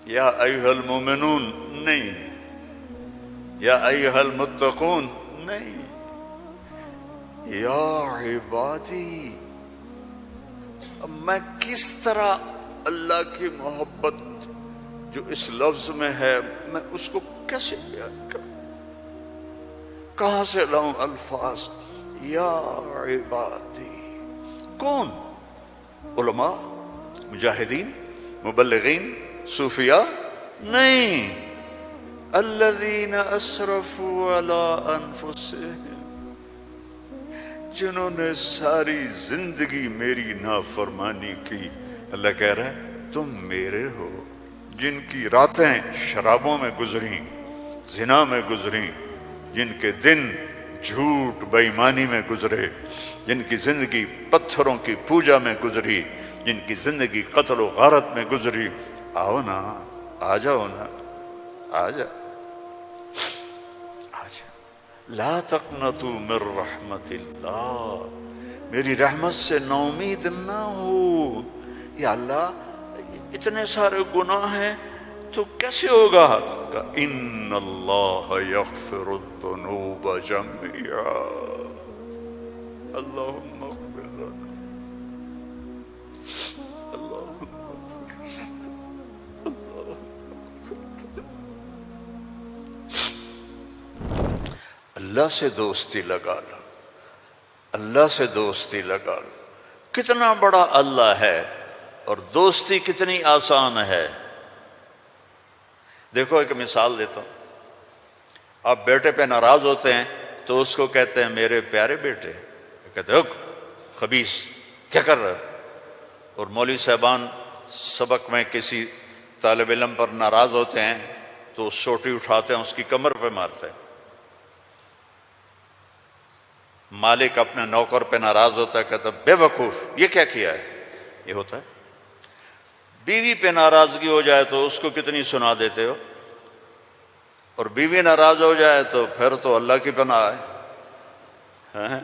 یا ایھا المومنون نہیں، یا ایھا المتقون نہیں، یا عبادی۔ اب میں کس طرح اللہ کی محبت جو اس لفظ میں ہے میں اس کو کیسے بیان کروں، کہاں سے لاؤں الفاظ؟ یا عبادی۔ کون؟ علماء، مجاہدین، مبلغین، صوفیاء؟ نہیں، الذین اسرفوا علی انفسہم، جنہوں نے ساری زندگی میری نافرمانی کی۔ اللہ کہہ رہا ہے تم میرے ہو، جن کی راتیں شرابوں میں گزریں، زنا میں گزریں، جن کے دن جھوٹ بے ایمانی میں گزرے، جن کی زندگی پتھروں کی پوجا میں گزری، جن کی زندگی قتل و غارت میں گزری۔ آؤ نا، آ جاؤ نا، آ جاؤ، آ جاؤ۔ لا تقنطوا من رحمت اللہ، میری رحمت سے نا امید نہ ہو۔ یا اللہ اتنے سارے گناہ ہیں تو کیسے ہوگا؟ ان اللہ یغفر الذنوب جميعا، اللہم اغفر لنا، اللہم اللہ سے دوستی لگا لو، اللہ سے دوستی لگا لو۔ کتنا بڑا اللہ ہے اور دوستی کتنی آسان ہے۔ دیکھو ایک مثال دیتا ہوں، آپ بیٹے پہ ناراض ہوتے ہیں تو اس کو کہتے ہیں میرے پیارے بیٹے، کہتے ہیں خبیث کیا کر رہے ہو؟ اور مولوی صاحبان سبق میں کسی طالب علم پر ناراض ہوتے ہیں تو سوٹی اٹھاتے ہیں اس کی کمر پہ مارتے ہیں۔ مالک اپنے نوکر پہ ناراض ہوتا ہے، کہتا ہے بے وقوف یہ کیا کیا ہے؟ یہ ہوتا ہے۔ بیوی پہ ناراضگی ہو جائے تو اس کو کتنی سنا دیتے ہو، اور بیوی ناراض ہو جائے تو پھر تو اللہ کی پناہ ہے۔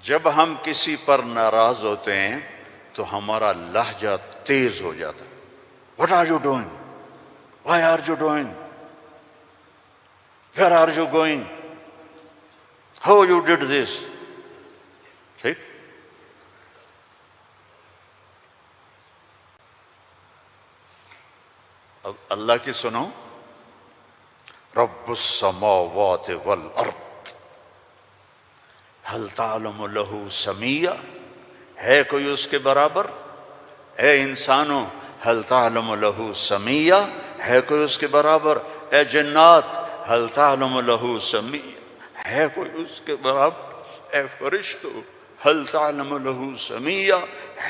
جب ہم کسی پر ناراض ہوتے ہیں تو ہمارا لہجہ تیز ہو جاتا ہے۔ What are you doing? Why are you doing? Where are you going? How you did this? ٹھیک؟ اب اللہ کی سنو، رب السماوات والارض هل تعلم له سمیہ، ہے کوئی اس کے برابر؟ اے انسانوں هل تعلم له سمیہ، ہے کوئی اس کے برابر؟ اے جنات هل تعلم له سمیہ، ہے کوئی اس کے برابر؟ اے فرشتو هل تعلم له سمیہ،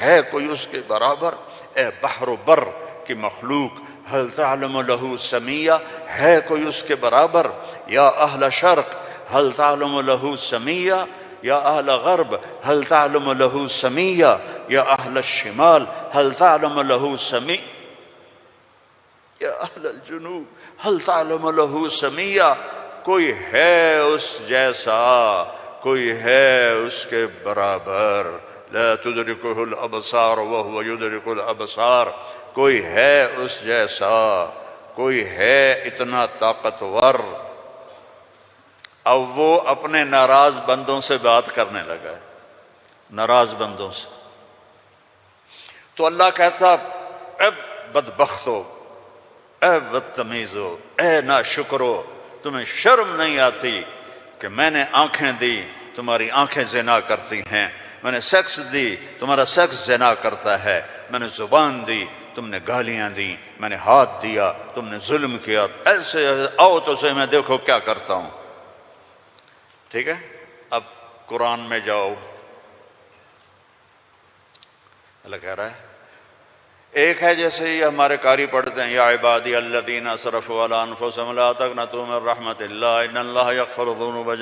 ہے کوئی اس کے برابر؟ اے بحر و بر کی مخلوق هل تعلم له سمیہ، ہے کوئی اس کے برابر؟ یا اہل شرق هل تعلم له سمیہ، یا اہل غرب هل تعلم له سمیہ، یا اہل الشمال هل تعلم له سمیہ، یا اہل الجنوب هل تعلم له سمیہ۔ کوئی ہے اس جیسا، کوئی ہے اس کے برابر؟ لا تدرکہ الابصار وہو یدرک الابصار، کوئی ہے اس جیسا، کوئی ہے اتنا طاقتور۔ اب وہ اپنے ناراض بندوں سے بات کرنے لگا ہے، ناراض بندوں سے۔ تو اللہ کہتا اے بدبختو، اے بدتمیزو، اے ناشکرو، تمہیں شرم نہیں آتی کہ میں نے آنکھیں دی، تمہاری آنکھیں زنا کرتی ہیں، میں نے سیکس دی، تمہارا سیکس زنا کرتا ہے، میں نے زبان دی، تم نے گالیاں دی، میں نے ہاتھ دیا، تم نے ظلم کیا، ایسے آؤ تو سے میں دیکھو کیا کرتا ہوں۔ ٹھیک ہے، اب قرآن میں جاؤ، اللہ کہہ رہا ہے ایک ہے جیسے یہ ہمارے قاری پڑھتے ہیں یا عبادی الذین اسرفوا علی انفسہم لا تقنطوا من رحمت اللہ ان اللہ یغفر الذنوب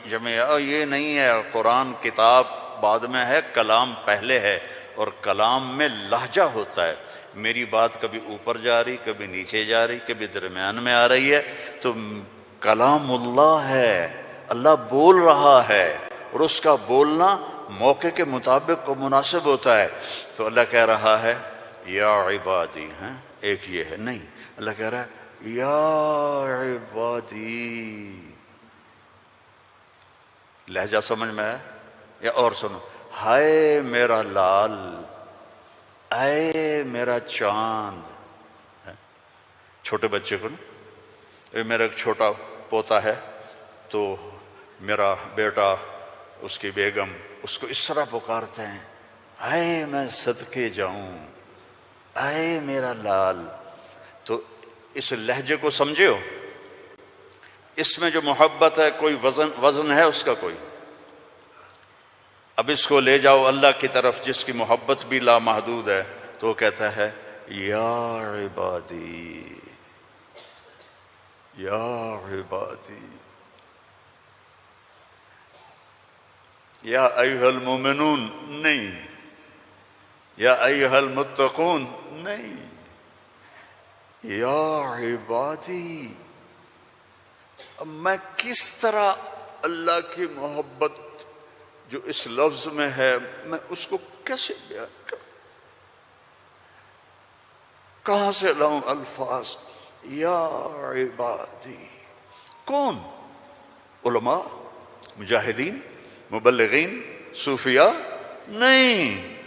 جميعا۔ یہ نہیں ہے، قرآن کتاب بعد میں ہے، کلام پہلے ہے، اور کلام میں لہجہ ہوتا ہے۔ میری بات کبھی اوپر جا رہی، کبھی نیچے جا رہی، کبھی درمیان میں آ رہی ہے، تو کلام اللہ ہے، اللہ بول رہا ہے، اور اس کا بولنا موقع کے مطابق کو مناسب ہوتا ہے۔ تو اللہ کہہ رہا ہے یا عبادی ہیں، ایک یہ ہے نہیں، اللہ کہہ رہا ہے یا عبادی. لہجہ سمجھ میں ہے یا اور سنو، ہائے میرا لال، اے میرا چاند. چھوٹے بچے کو نا، میرا ایک چھوٹا پوتا ہے تو میرا بیٹا، اس کی بیگم اس کو اس طرح پکارتے ہیں، اے میں صدقے جاؤں، اے میرا لال. تو اس لہجے کو سمجھے ہو؟ اس میں جو محبت ہے کوئی وزن ہے اس کا کوئی؟ اب اس کو لے جاؤ اللہ کی طرف جس کی محبت بھی لامحدود ہے، تو وہ کہتا ہے یا عبادی، یا عبادی، یا ایھا المومنون نہیں، یا ایھا المتقون نہیں، یا عبادی. اب میں کس طرح اللہ کی محبت جو اس لفظ میں ہے میں اس کو کیسے بیان کروں؟ کہاں سے لاؤں الفاظ؟ یا عبادی. کون؟ علماء، مجاہدین، مبلغین، صوفیاء؟ نہیں.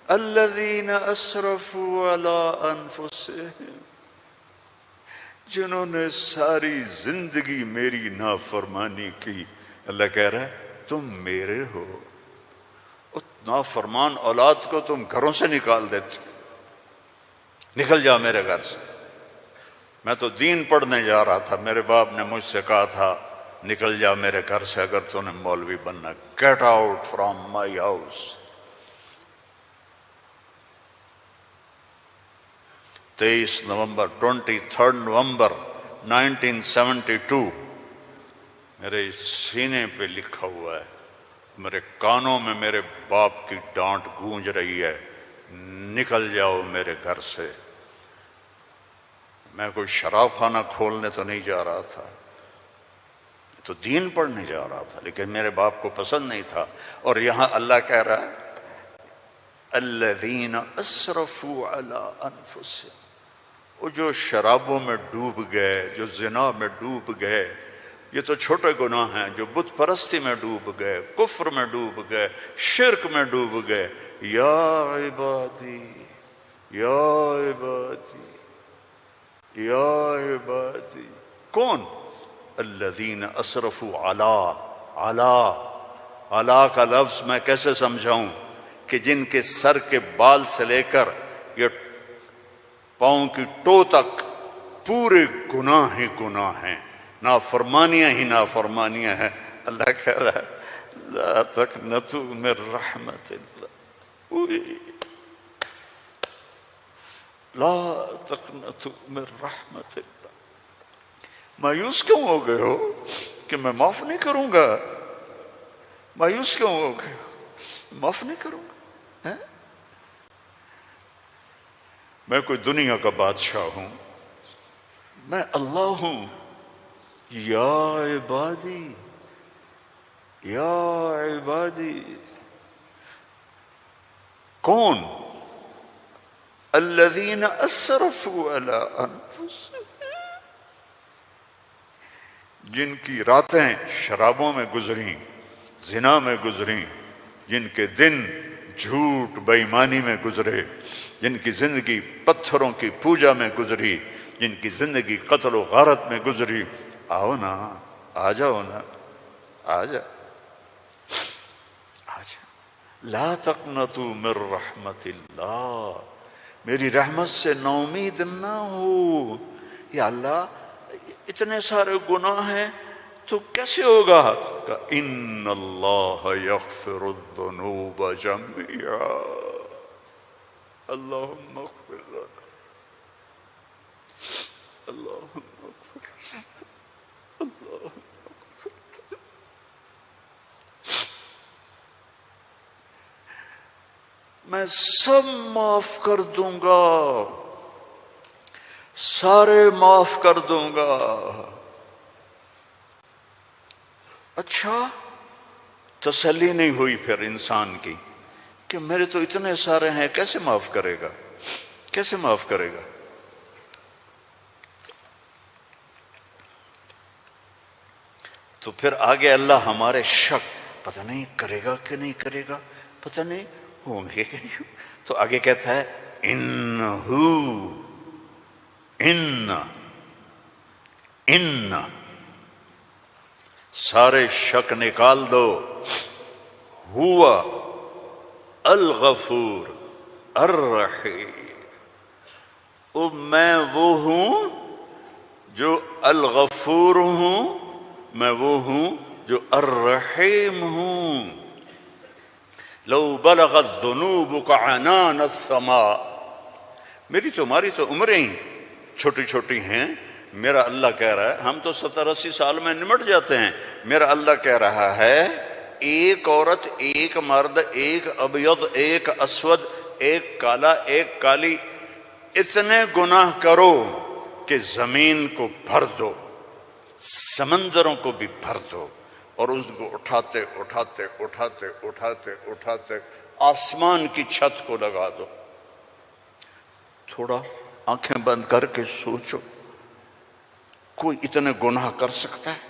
الذین اسرفوا علی انفسہم، جنہوں نے ساری زندگی میری نافرمانی کی. اللہ کہہ رہا ہے تم میرے ہو. نافرمان اولاد کو تم گھروں سے نکال دیتے، نکل جاؤ میرے گھر سے. میں تو دین پڑھنے جا رہا تھا، میرے باپ نے مجھ سے کہا تھا نکل جا میرے گھر سے اگر تو نے مولوی بننا. Get out from my house. 23 نومبر 1972 میرے سینے پہ لکھا ہوا ہے. میرے کانوں میں میرے باپ کی ڈانٹ گونج رہی ہے، نکل جاؤ میرے گھر سے. میں کوئی شراب خانہ کھولنے تو نہیں جا رہا تھا، تو دین پڑھنے جا رہا تھا، لیکن میرے باپ کو پسند نہیں تھا. اور یہاں اللہ کہہ رہا ہے الذین اسرفوا علی انفسہم، وہ جو شرابوں میں ڈوب گئے، جو زنا میں ڈوب گئے. یہ تو چھوٹے گناہ ہیں. جو بت پرستی میں ڈوب گئے، کفر میں ڈوب گئے، شرک میں ڈوب گئے. یا عبادی، یا عبادی، یا عبادی. کون؟ الذین اسرفوا علی کا لفظ میں کیسے سمجھاؤں کہ جن کے سر کے بال سے لے کر یہ پاؤں کی ٹو تک پورے گناہ ہی گناہ ہیں، نافرمانیاں ہی نافرمانیاں ہیں. اللہ کہہ رہا ہے لا تقنطوا من رحمت اللہ، لا تقنطوا من رحمت اللہ. مایوس کیوں ہو گئے ہو کہ میں معاف نہیں کروں گا؟ مایوس کیوں ہو گئے ہو؟ معاف نہیں کروں گا. میں کوئی دنیا کا بادشاہ ہوں؟ میں اللہ ہوں. یا عبادی، یا عبادی. کون؟ الذین اسرفوا علی انفسہم، جن کی راتیں شرابوں میں گزریں، زنا میں گزریں، جن کے دن جھوٹ بے ایمانی میں گزرے، جن کی زندگی پتھروں کی پوجا میں گزری، جن کی زندگی قتل و غارت میں گزری. آؤ نا، آ جاؤ نا، آ جا، آ جا. لا تقنطوا من رحمت اللہ، میری رحمت سے ناامید نہ ہو. یا اللہ اتنے سارے گناہ ہیں تو کیسے ہوگا؟ کہ ان اللہ یغفر الذنوب جميعا. اللہم اغفر لنا، اللہم اغفر لنا، اللہم. میں سب معاف کر دوں گا، سارے معاف کر دوں گا. اچھا، تسلی نہیں ہوئی پھر انسان کی کہ میرے تو اتنے سارے ہیں کیسے معاف کرے گا؟ کیسے معاف کرے گا؟ تو پھر آگے اللہ ہمارے شک، پتہ نہیں کرے گا کہ نہیں کرے گا، پتہ نہیں ہوں گے کہ نہیں، تو آگے کہتا ہے ان سارے شک نکال دو، ہوا الغفور الرحیم، میں وہ ہوں جو الغفور ہوں، میں وہ ہوں جو الرحیم ہوں۔ لو بلغت ذنوبک عنان السماء، میری تمہاری تو عمریں ہی چھوٹی چھوٹی ہیں، میرا اللہ کہہ رہا ہے، ہم تو 70-80 سال میں نمٹ جاتے ہیں، میرا اللہ کہہ رہا ہے ایک عورت، ایک مرد، ایک ابیض، ایک اسود، ایک کالا، ایک کالی، اتنے گناہ کرو کہ زمین کو بھر دو، سمندروں کو بھی بھر دو، اور اس کو اٹھاتے اٹھاتے اٹھاتے اٹھاتے اٹھاتے آسمان کی چھت کو لگا دو۔ تھوڑا آنکھیں بند کر کے سوچو، کوئی اتنے گناہ کر سکتا ہے؟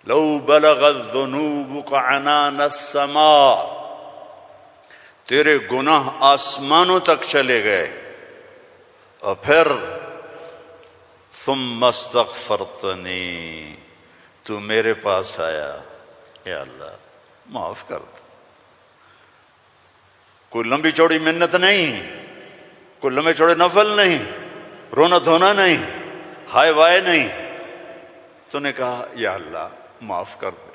لو بلغت ذنوبک عنان السماء، تیرے گناہ آسمانوں تک چلے گئے، اور پھر ثم استغفرتنی، تو میرے پاس آیا، یا اللہ معاف کر دو۔ کوئی لمبی چوڑی منت نہیں، کوئی لمبے چوڑے نفل نہیں، رونا دھونا نہیں، ہائے وائے نہیں، تو نے کہا یا اللہ معاف کر دے،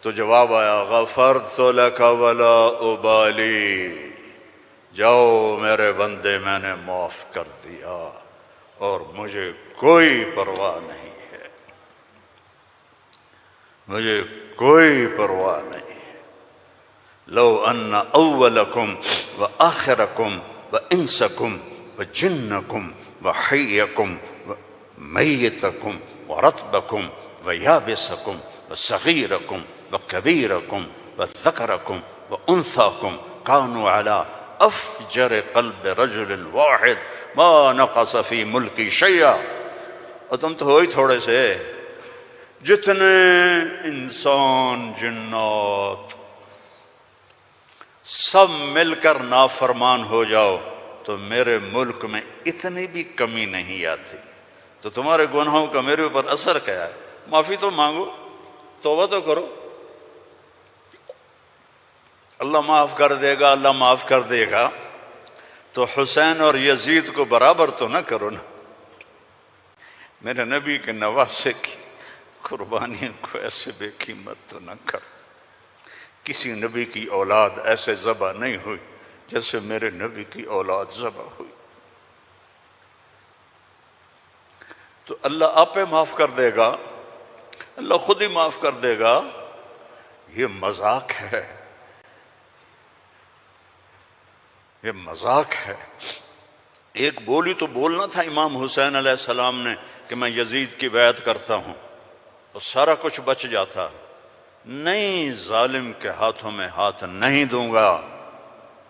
تو جواب آیا غفرت لک ولا ابالی، جاؤ میرے بندے میں نے معاف کر دیا اور مجھے کوئی پرواہ نہیں ہے، مجھے کوئی پرواہ نہیں ہے۔ لو ان اولکم وآخرکم وانسکم وجنکم وحیکم ومیتکم ورطبکم ویابسکم وصغیرکم وکبیرکم وذکرکم وانثاکم کانوا علی افجر قلب رجل واحد ما نقص فی ملکی شیئا، اور تم تو ہو ہی تھوڑے سے، جتنے انسان جنات سب مل کر نافرمان ہو جاؤ تو میرے ملک میں اتنی بھی کمی نہیں آتی، تو تمہارے گناہوں کا میرے اوپر اثر کیا ہے؟ معافی تو مانگو، توبہ تو کرو، اللہ معاف کر دے گا، اللہ معاف کر دے گا۔ تو حسین اور یزید کو برابر تو نہ کرو نا، میرے نبی کے نواسے کی قربانیوں کو ایسے بے قیمت تو نہ کرو۔ کسی نبی کی اولاد ایسے ذبح نہیں ہوئی جیسے میرے نبی کی اولاد ذبح ہوئی، تو اللہ آپ پہ معاف کر دے گا، اللہ خود ہی معاف کر دے گا۔ یہ مذاق ہے، یہ مذاق ہے۔ ایک بولی تو بولنا تھا امام حسین علیہ السلام نے کہ میں یزید کی بیعت کرتا ہوں اور سارا کچھ بچ جاتا، نہیں، ظالم کے ہاتھوں میں ہاتھ نہیں دوں گا،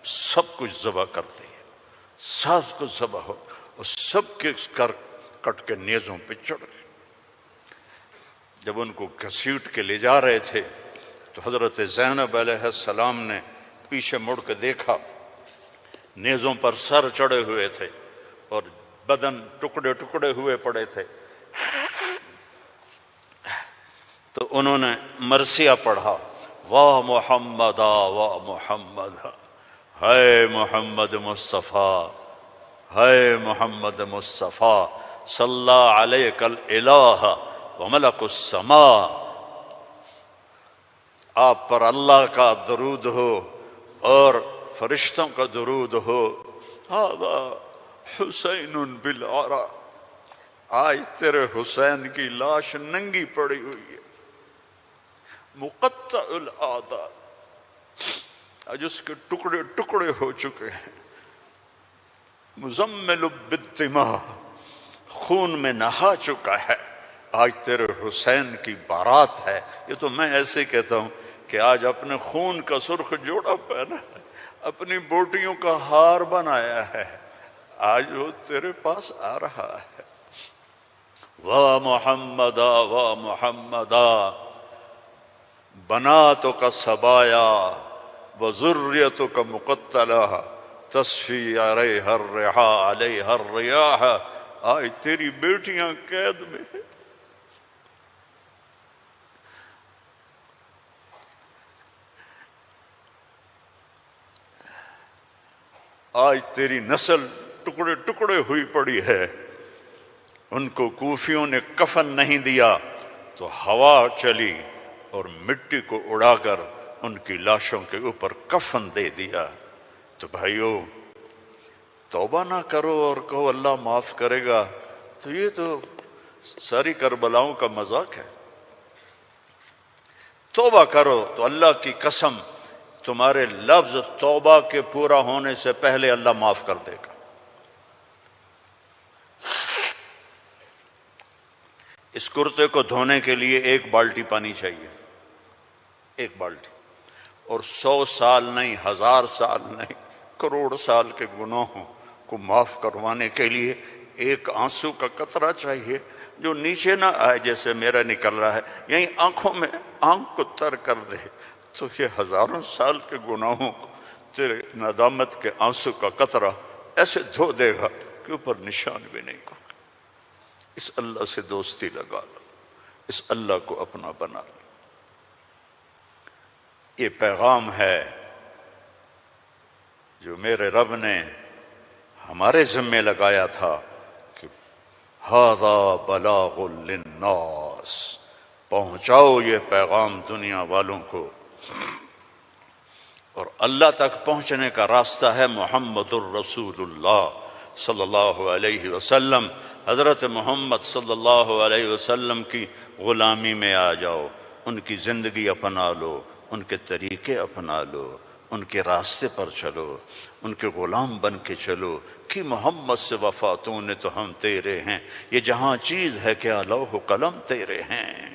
سب کچھ ذبح کر دیا، سب کچھ ذبح ہو، اور سب کے کٹ کے نیزوں پہ چڑھ گئے۔ جب ان کو گھسیٹ کے لے جا رہے تھے تو حضرت زینب علیہ السلام نے پیچھے مڑ کے دیکھا، نیزوں پر سر چڑھے ہوئے تھے اور بدن ٹکڑے ٹکڑے ہوئے پڑے تھے، تو انہوں نے مرثیہ پڑھا، واہ محمد واہ محمد، ہے محمد مصطفیٰ، ہے محمد مصطفیٰ، صلی علیک الالہ وملک السماء، آپ پر اللہ کا درود ہو اور فرشتوں کا درود ہو، ھذا حسین بالعرا، آج تیرے حسین کی لاش ننگی پڑی ہوئی ہے، مقطع الاعضاء، آج اس کے ٹکڑے ٹکڑے ہو چکے ہیں، مزمل بالدماء، خون میں نہا چکا ہے، آج تیرے حسین کی بارات ہے۔ یہ تو میں ایسے کہتا ہوں کہ آج اپنے خون کا سرخ جوڑا پہنا ہے، اپنی بوٹیوں کا ہار بنایا ہے، آج وہ تیرے پاس آ رہا ہے۔ وا محمدا وا محمدا بناتک سبایا وذریتک مقتلہ تصفی علیہا الرحا علیہا الریاح، آج تیری بیٹیاں قید میں ہیں، آج تیری نسل ٹکڑے ٹکڑے ہوئی پڑی ہے۔ ان کو کوفیوں نے کفن نہیں دیا تو ہوا چلی اور مٹی کو اڑا کر ان کی لاشوں کے اوپر کفن دے دیا۔ تو بھائیو، توبہ نہ کرو اور کہو اللہ معاف کرے گا، تو یہ تو ساری کربلاؤں کا مذاق ہے۔ توبہ کرو تو اللہ کی قسم تمہارے لفظ توبہ کے پورا ہونے سے پہلے اللہ معاف کر دے گا۔ اس کرتے کو دھونے کے لیے 1 بالٹی پانی چاہیے، 1 بالٹی، اور 100 سال نہیں، 1000 سال نہیں، کروڑ سال کے گناہوں کو معاف کروانے کے لیے 1 آنسو کا قطرہ چاہیے جو نیچے نہ آئے جیسے میرا نکل رہا ہے، یہیں آنکھوں میں آنکھ کو تر کر دے، تو یہ ہزاروں سال کے گناہوں کو تیرے ندامت کے آنسو کا قطرہ ایسے دھو دے گا کہ اوپر نشان بھی نہیں ہوگا۔ اس اللہ سے دوستی لگا لو، اس اللہ کو اپنا بنا لو۔ یہ پیغام ہے جو میرے رب نے ہمارے ذمے لگایا تھا کہ ھذا بلاغ للناس، پہنچاؤ یہ پیغام دنیا والوں کو۔ اور اللہ تک پہنچنے کا راستہ ہے محمد الرسول اللہ صلی اللہ علیہ وسلم۔ حضرت محمد صلی اللہ علیہ وسلم کی غلامی میں آ جاؤ، ان کی زندگی اپنا لو، ان کے طریقے اپنا لو، ان کے راستے پر چلو، ان کے غلام بن کے چلو کہ محمد سے وفا تو نے تو ہم تیرے ہیں، یہ جہاں چیز ہے کیا لوح و قلم تیرے ہیں۔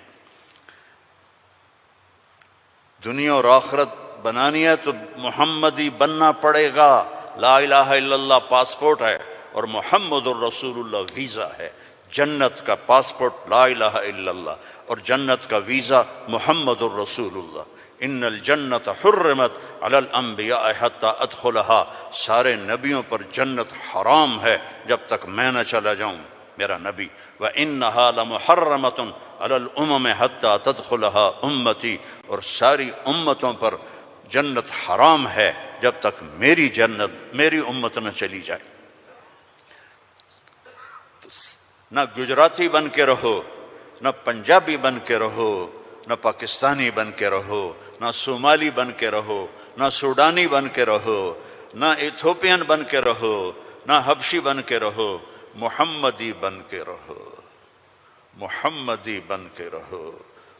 دنیا اور آخرت بنانی ہے تو محمدی بننا پڑے گا۔ لا الہ الا اللہ پاسپورٹ ہے اور محمد الرسول اللہ ویزا ہے۔ جنت کا پاسپورٹ لا الہ الا اللہ اور جنت کا ویزا محمد الرسول اللہ۔ ان الجنت حرمت علی الانبیاء حتی ادخلها، سارے نبیوں پر جنت حرام ہے جب تک میں نہ چلا جاؤں، میرا نبی۔ وَإِنَّهَا لَمُحَرَّمَةٌ عَلَى الْأُمَمِ حَتَّى تَدْخُلَهَا أُمَّتِي، اور ساری امتوں پر جنت حرام ہے جب تک میری جنت، میری امت نہ چلی جائے۔ نہ گجراتی بن کے رہو، نہ پنجابی بن کے رہو، نہ پاکستانی بن کے رہو، نہ صومالی بن کے رہو، نہ سوڈانی بن کے رہو، نہ ایتھوپین بن کے رہو، نہ حبشی بن کے رہو، محمدی بن کے رہو، محمدی بن کے رہو،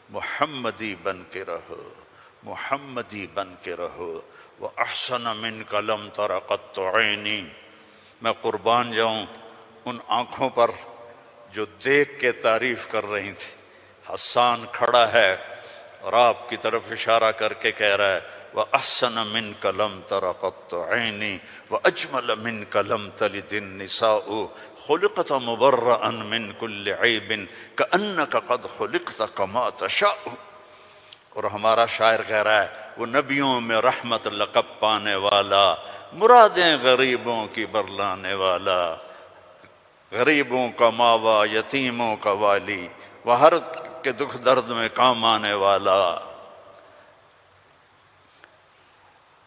محمدی بن کے رہو، محمدی بن کے رہو۔ وَأَحْسَنَ مِنْكَ لَمْ تَرَ قَطُّ عَيْنِي، میں قربان جاؤں ان آنکھوں پر جو دیکھ کے تعریف کر رہی تھی۔ حسان کھڑا ہے اور آپ کی طرف اشارہ کر کے کہہ رہا ہے وَأَحْسَنَ مِنْكَ لَمْ تَرَ قَطُّ عَيْنِي وَأَجْمَلَ مِنْكَ لَمْ تَلِدِ النِّسَاءُ خُلِقْتَ مُبَرَّأً مِنْ كُلِّ عَيْبٍ كَأَنَّكَ قَدْ خُلِقْتَ كَمَا تَشَاءُ۔ اور ہمارا شاعر کہہ رہا ہے وہ نبیوں میں رحمت لقب پانے والا، مرادیں غریبوں کی برلانے والا، غریبوں کا ماوا، یتیموں کا والی، وہ ہر کے دکھ درد میں کام آنے والا۔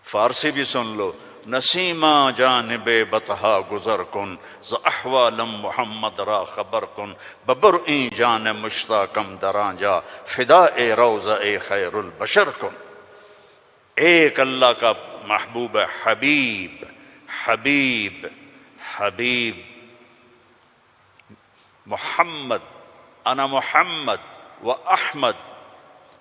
فارسی بھی سن لو، نسیمہ جانب بطحا گزر کن، ز احوالم محمد را خبر کن، ببرئیں جان مشتاقم دراں جا، فدائے روضہ خیر البشر کن۔ ایک اللہ کا محبوب ہے، حبیب حبیب حبیب محمد، انا محمد و احمد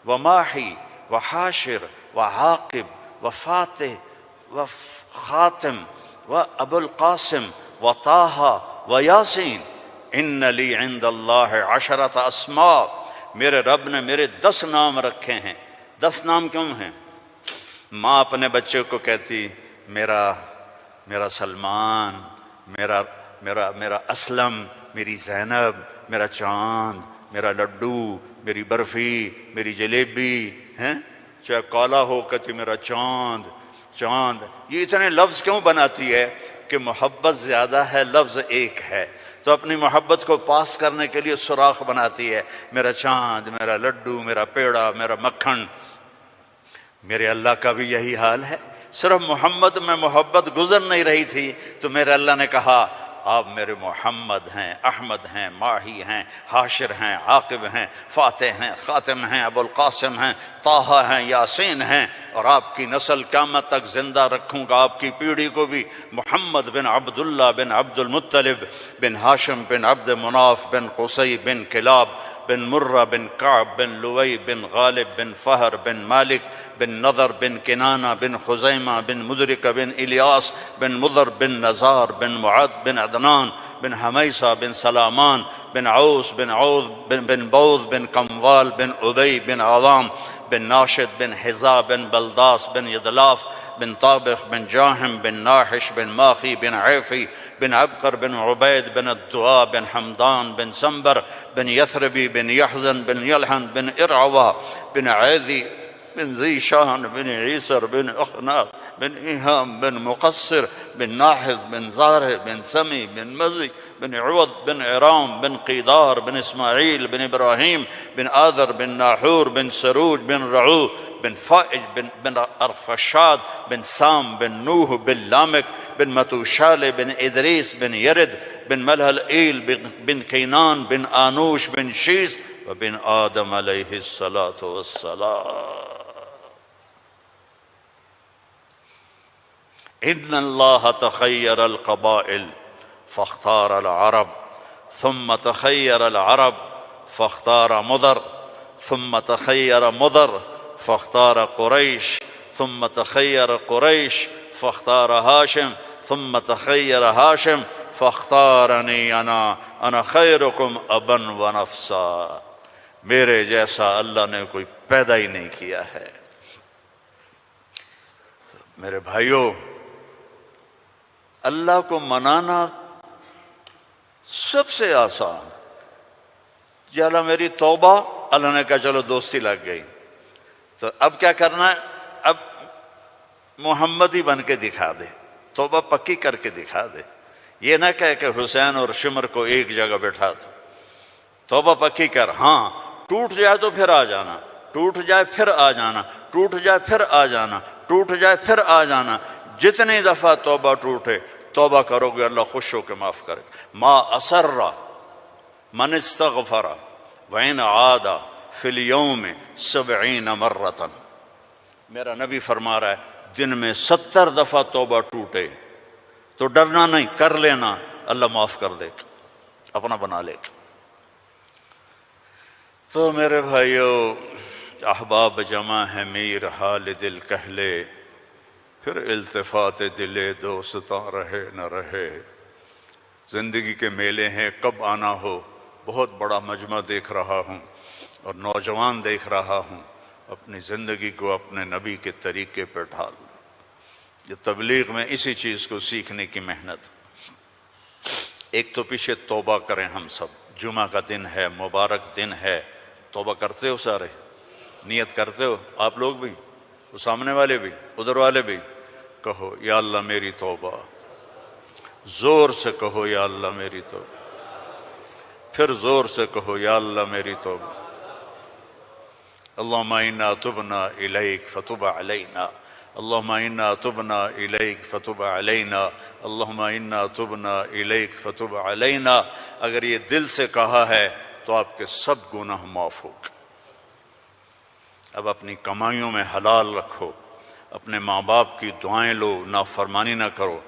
و ماہی و حاشر و عاقب و فاتح و خاتم و ابو القاسم و طٰہٰ و یاسین، ان لی عند اللہ 10 اسماء، میرے رب نے میرے 10 نام رکھے ہیں۔ 10 نام کیوں ہیں؟ ماں اپنے بچے کو کہتی میرا سلمان، میرا اسلم، میری زینب، میرا چاند، میرا لڈو، میری برفی، میری جلیبی ہیں، چاہے کالا ہو کہتی میرا چاند چاند. یہ اتنے لفظ کیوں بناتی ہے؟ کہ محبت زیادہ ہے، لفظ ایک ہے، تو اپنی محبت کو پاس کرنے کے لیے سوراخ بناتی ہے. میرا چاند، میرا لڈو، میرا پیڑا، میرا مکھن. میرے اللہ کا بھی یہی حال ہے. صرف محمد میں محبت گزر نہیں رہی تھی تو میرے اللہ نے کہا آپ میرے محمد ہیں، احمد ہیں، ماہی ہیں، حاشر ہیں، عاقب ہیں، فاتح ہیں، خاتم ہیں، ابو القاسم ہیں، طٰہٰ ہیں، یاسین ہیں، اور آپ کی نسل قیامت تک زندہ رکھوں گا، آپ کی پیڑھی کو بھی. محمد بن عبداللہ بن عبد المطلب بن ہاشم بن عبد مناف بن قصی بن کلاب بن مرہ بن کعب بن لوئی بن غالب بن فہر بن مالک بن نضر بن کنانہ بن خزیمہ بن مدرکہ بن الیاس بن مضر بن نزار بن معد بن عدنان بن حمیصہ بن سلامان بن عوس بن عوذ بن بوذ بن کموال بن ابی بن عظام بن ناشد بن حذا بن بلداس بن یدلاف بن طابخ بن جاہم بن ناحش بن ماخی بن عیفی بن عبقر بن عبید بن الدعاء بن حمدان بن سنبر بن یثربی بن یحزن بن یلحن بن ارعوہ بن عیذی بن ذی شان بن عیسر بن اخناق بن ایہام بن مقصر بن ناحذ بن زارع بن سمی بن مزی بن عوض بن عرام بن قیدار بن اسماعیل بن ابراہیم بن آذر بن ناحور بن سروج بن رعو بن فائج بن ارفشاد بن سام بن نوح بن لامک بن متوشال بن ادریس بن یرد بن ملہلئیل بن کینان بن آنوش بن شیس وبن آدم علیہ الصلاۃ والسلام. ان اللہ تخیر القبائل فاختار العرب ثم تخیر العرب فاختار مضر ثم تخیر مضر فاختار قریش ثم تخیر قریش فاختار ہاشم ثم تخیر ہاشم فاختارنی انا خیرکم ابا و نفسا. میرے جیسا اللہ نے کوئی پیدا ہی نہیں کیا ہے. میرے بھائیوں، اللہ کو منانا سب سے آسان. یا اللہ میری توبہ، اللہ نے کہا چلو دوستی لگ گئی، تو اب کیا کرنا ہے؟ اب محمدی بن کے دکھا دے، توبہ پکی کر کے دکھا دے. یہ نہ کہے کہ حسین اور شمر کو ایک جگہ بیٹھا دو. توبہ پکی کر. ہاں ٹوٹ جائے تو پھر آ جانا، ٹوٹ جائے پھر آ جانا، ٹوٹ جائے پھر آ جانا، ٹوٹ جائے پھر آ جانا. جتنی دفعہ توبہ ٹوٹے توبہ کرو گے اللہ خوش ہو کے معاف کرے. ما اسر من استغفر وإن عاد فی اليوم 70 مرۃ. میرا نبی فرما رہا ہے دن میں 70 دفعہ توبہ ٹوٹے تو ڈرنا نہیں، کر لینا، اللہ معاف کر دے گا، اپنا بنا لے گا. تو میرے بھائیو، احباب جمع ہے میر حال دل کہہ لے، پھر التفات دل دوستاں رہے نہ رہے. زندگی کے میلے ہیں، کب آنا ہو. بہت بڑا مجمع دیکھ رہا ہوں اور نوجوان دیکھ رہا ہوں. اپنی زندگی کو اپنے نبی کے طریقے پہ ڈھال. یہ تبلیغ میں اسی چیز کو سیکھنے کی محنت. ایک تو پیچھے توبہ کریں ہم سب. جمعہ کا دن ہے، مبارک دن ہے. توبہ کرتے ہو سارے؟ نیت کرتے ہو آپ لوگ بھی، وہ سامنے والے بھی، ادھر والے بھی؟ کہو یا اللہ میری توبہ. زور سے کہو یا اللہ میری توبہ. پھر زور سے کہو یا اللہ میری توبہ. اللہم انا تبنا الیک فتب علینا، اللہم انا تبنا الیک فتب علینا، اللہم انا تبنا الیک فتب علینا. اگر یہ دل سے کہا ہے تو آپ کے سب گناہ معاف ہو گئے. اب اپنی کمائیوں میں حلال رکھو، اپنے ماں باپ کی دعائیں لو، نافرمانی نہ کرو.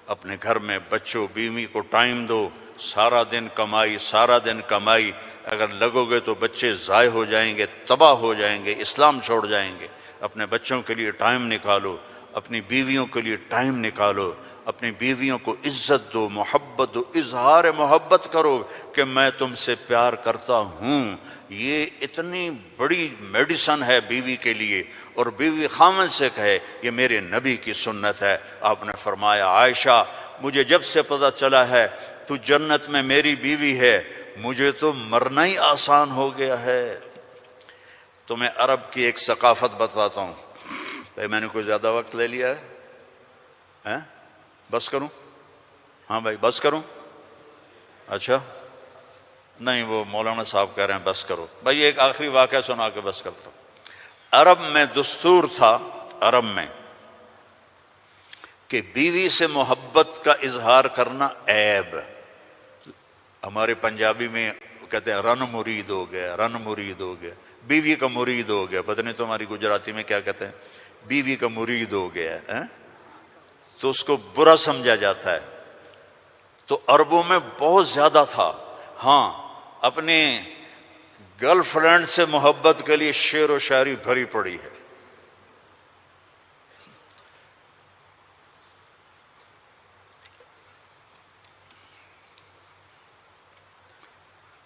اپنے گھر میں بچوں بیوی کو ٹائم دو. سارا دن کمائی، سارا دن کمائی، اگر لگو گے تو بچے ضائع ہو جائیں گے، تباہ ہو جائیں گے، اسلام چھوڑ جائیں گے. اپنے بچوں کے لیے ٹائم نکالو، اپنی بیویوں کے لیے ٹائم نکالو، اپنی بیویوں کو عزت دو، محبت محبت دو، اظہار محبت کرو کہ میں تم سے پیار کرتا ہوں۔ یہ اتنی بڑی میڈیسن ہے بیوی کے لیے، اور بیوی خامن سے کہے یہ میرے نبی کی سنت ہے۔ آپ نے فرمایا عائشہ مجھے جب سے پتہ چلا ہے تو جنت میں میری بیوی ہے، مجھے تو مرنا ہی آسان ہو گیا ہے۔ تمہیں عرب کی ایک ثقافت بتاتا ہوں۔ بھائی میں نے کوئی زیادہ وقت لے لیا ہے؟ بس کروں؟ ہاں بھائی بس کروں؟ اچھا نہیں، وہ مولانا صاحب کہہ رہے ہیں بس کرو۔ بھائی ایک آخری واقعہ سنا کے بس کرتا ہوں۔ عرب میں دستور تھا، عرب میں، کہ بیوی سے محبت کا اظہار کرنا عیب۔ ہمارے پنجابی میں کہتے ہیں رن مرید ہو گیا، رن مرید ہو گیا، بیوی کا مرید ہو گیا۔ پتہ نہیں تمہاری گجراتی میں کیا کہتے ہیں، بیوی کا مرید ہو گیا ہے، تو اس کو برا سمجھا جاتا ہے۔ تو عربوں میں بہت زیادہ تھا۔ ہاں اپنے گرل فرینڈ سے محبت کے لیے شعر و شاعری بھری پڑی ہے۔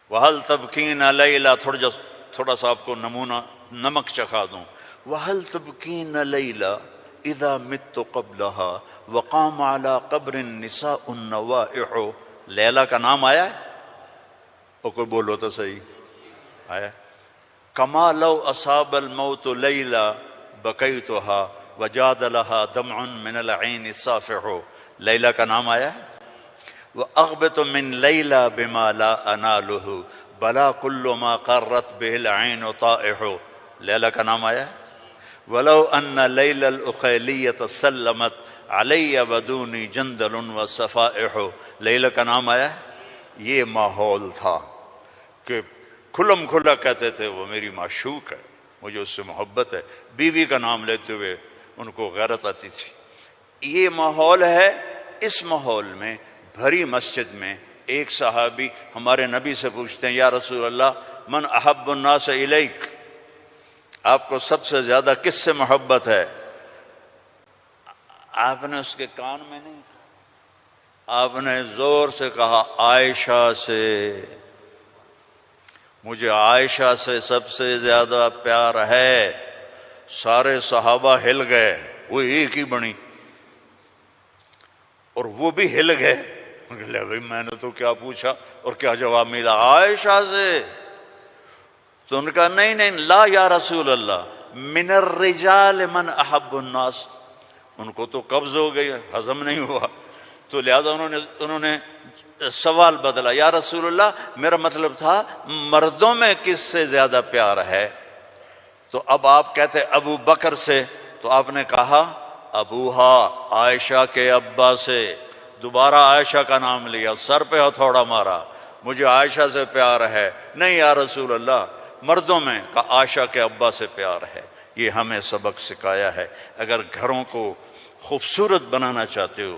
وَهَلْ تَبْكِينَ لَيْلَا، تھوڑا سا آپ کو نمونہ نمک چکھا دوں۔ وَهَلْ تَبْكِينَ لَيْلَا اِذَا مِتُّ قَبْلَهَا وَقَامَ عَلَىٰ قَبْرِ النِّسَاءُ النَّوَائِحُ۔ لیلا کا نام آیا ہے؟ اور کوئی بولو تو صحیح آیا۔ كَمَا لَوْ أَصَابَ الْمَوْتُ لَيْلَا بَكَيْتُهَا وَجَادَ لَهَا دَمْعٌ مِّنَ الْعَيْنِ الصَّافِحُ۔ لیلا کا نام آیا ہے؟ وَأَغْبِطُ مِن لَيْلَا بِمَا لَا أَنَالُهُ بَلَا كُلُّ مَا قَرَّتْ بِهِ الْعَيْنُ طَائِحُ۔ لیلا کا نام آیا ہے؟ وَلَوْ أَنَّ لَيْلَ الْأُخَيْلِيَّةَ سَلَّمَتْ عَلَيَّ وَدُونِي جَنْدَلٌ وَصَفَائِحُ۔ لیلا کا نام آیا ہے؟ یہ ماحول تھا کہ کھلم کھلا کہتے تھے وہ میری معشوق ہے، مجھے اس سے محبت ہے۔ بیوی کا نام لیتے ہوئے ان کو غیرت آتی تھی۔ یہ ماحول ہے۔ اس ماحول میں بھری مسجد میں ایک صحابی ہمارے نبی سے پوچھتے ہیں یا رسول اللہ من احب الناس الیک، آپ کو سب سے زیادہ کس سے محبت ہے؟ آپ نے اس کے کان میں نہیں کہا، آپ نے زور سے کہا عائشہ سے، مجھے عائشہ سے سب سے زیادہ پیار ہے۔ سارے صحابہ ہل گئے، وہ ایک ہی بنی، اور وہ بھی ہل گئے۔ لے بھائی میں نے تو کیا پوچھا اور کیا جواب ملا؟ عائشہ سے۔ تو ان کا نہیں نہیں لا یا رسول اللہ من الرجال من احب الناس۔ ان کو تو قبض ہو گئی، ہضم نہیں ہوا، تو لہذا انہوں نے سوال بدلا، یا رسول اللہ میرا مطلب تھا مردوں میں کس سے زیادہ پیار ہے؟ تو اب آپ کہتے ابو بکر سے، تو آپ نے کہا ابوہا، عائشہ کے ابا سے۔ دوبارہ عائشہ کا نام لیا، سر پہ ہتھوڑا مارا، مجھے عائشہ سے پیار ہے۔ نہیں یا رسول اللہ مردوں میں کا عائشہ کے ابا سے پیار ہے۔ یہ ہمیں سبق سکھایا ہے۔ اگر گھروں کو خوبصورت بنانا چاہتے ہو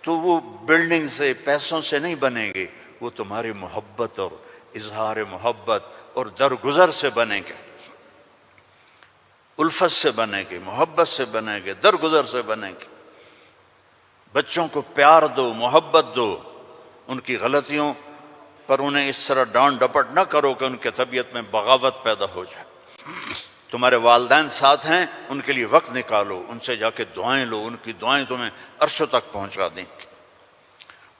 تو وہ بلڈنگ سے پیسوں سے نہیں بنیں گے، وہ تمہاری محبت اور اظہار محبت اور درگزر سے بنیں گے، الفت سے بنیں گے، محبت سے بنیں گے، درگزر سے بنیں گے۔ بچوں کو پیار دو، محبت دو، ان کی غلطیوں پر انہیں اس طرح ڈانٹ ڈپٹ نہ کرو کہ ان کے طبیعت میں بغاوت پیدا ہو جائے۔ تمہارے والدین ساتھ ہیں، ان کے لیے وقت نکالو، ان سے جا کے دعائیں لو، ان کی دعائیں تمہیں عرشوں تک پہنچا دیں گی۔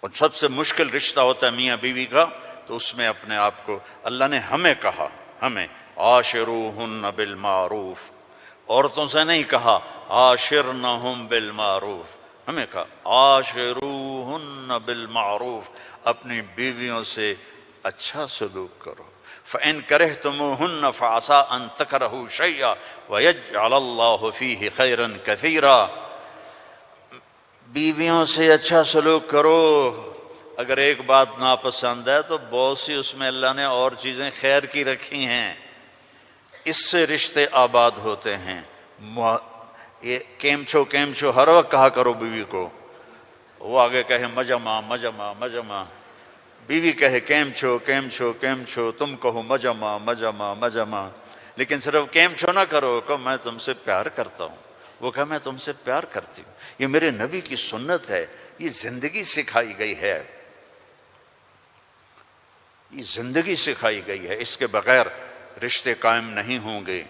اور سب سے مشکل رشتہ ہوتا ہے میاں بیوی کا، تو اس میں اپنے آپ کو اللہ نے ہمیں کہا، ہمیں عاشروہن بالمعروف، عورتوں سے نہیں کہا عاشرنہم بالمعروف، ہمیں کہا عاشروہن بالمعروف، اپنی بیویوں سے اچھا سلوک کرو۔ فَإِن كَرِهْتُمُوهُنَّ فَعَسَىٰ أَن تَكْرَهُوا شَيْئًا وَيَجْعَلَ اللَّهُ فِيهِ خَيْرًا كَثِيرًا۔ بیویوں سے اچھا سلوک کرو۔ اگر ایک بات ناپسند ہے تو بہت سی اس میں اللہ نے اور چیزیں خیر کی رکھی ہیں، اس سے رشتے آباد ہوتے ہیں۔ یہ کیم چھو ہر وقت کہا کرو بیوی کو، وہ آگے کہے مجمع مجمع مجمع، بیوی کہے کیم چھو، تم کہو مجمع مجمع مجمع، لیکن صرف کیم چھو نہ کرو، کہ میں تم سے پیار کرتا ہوں، وہ کہا میں تم سے پیار کرتی ہوں۔ یہ میرے نبی کی سنت ہے، یہ زندگی سکھائی گئی ہے۔ یہ زندگی سکھائی گئی ہے، اس کے بغیر رشتے قائم نہیں ہوں گے۔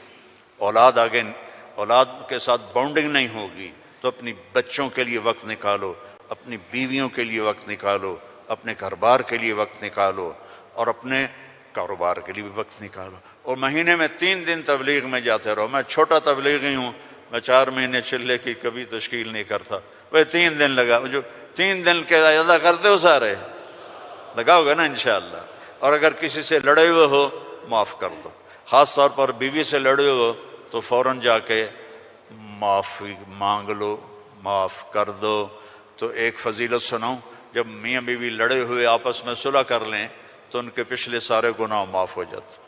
اولاد کے ساتھ باؤنڈنگ نہیں ہوگی تو اپنی بچوں کے لیے وقت نکالو، اپنی بیویوں کے لیے وقت نکالو، اپنے گھر بار کے لیے وقت نکالو، اور اپنے کاروبار کے لیے بھی وقت نکالو۔ اور مہینے میں 3 دن تبلیغ میں جاتے رہو۔ میں چھوٹا تبلیغی ہوں، میں 4 مہینے چلے کی کبھی تشکیل نہیں کرتا، وہ 3 دن لگا، جو 3 دن کے ادا کرتے ہو سارے لگاؤ گے نا انشاءاللہ۔ اور اگر کسی سے لڑے ہوئے ہو معاف کر دو، خاص طور پر بیوی سے لڑے ہو تو فوراً جا کے معافی مانگ لو، معاف کر دو۔ تو ایک فضیلت سناؤں، جب میاں بیوی لڑے ہوئے آپس میں صلح کر لیں تو ان کے پچھلے سارے گناہ معاف ہو جاتے۔